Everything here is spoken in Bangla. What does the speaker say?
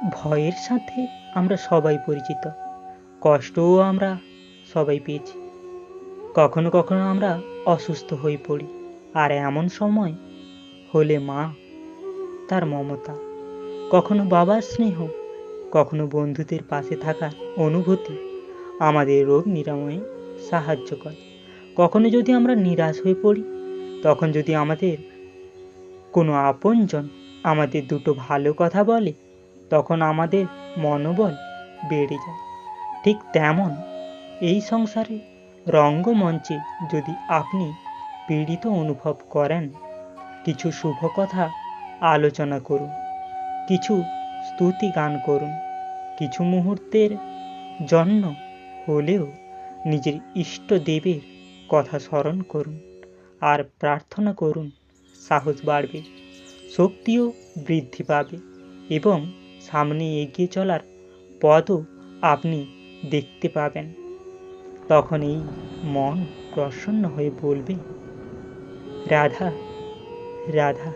ভয়ের সাথে আমরা সবাই পরিচিত, কষ্টও আমরা সবাই পেয়েছি। কখনো কখনো আমরা অসুস্থ হয়ে পড়ি, আর এমন সময় হলে মা তার মমতা, কখনো বাবার স্নেহ, কখনো বন্ধুদের পাশে থাকার অনুভূতি আমাদের রোগ নিরাময়ে সাহায্য করে। কখনো যদি আমরা নিরাশ হয়ে পড়ি, তখন যদি আমাদের কোনো আপনজন আমাদের দুটো ভালো কথা বলে, তখন আমাদের মনোবল বেড়ে যায়। ঠিক তেমন এই সংসারে রঙ্গমঞ্চে যদি আপনি পীড়িত অনুভব করেন, কিছু শুভ কথা আলোচনা করুন, কিছু স্তুতি গান করুন, কিছু মুহূর্তের জন্য হলেও নিজের ইষ্টদেবের কথা স্মরণ করুন আর প্রার্থনা করুন। সাহস বাড়বে, শক্তিও বৃদ্ধি পাবে এবং সামনে এগিয়ে চলার পথও আপনি দেখতে পাবেন। তখন এই মন প্রসন্ন হয়ে বলবে, রাধা রাধা।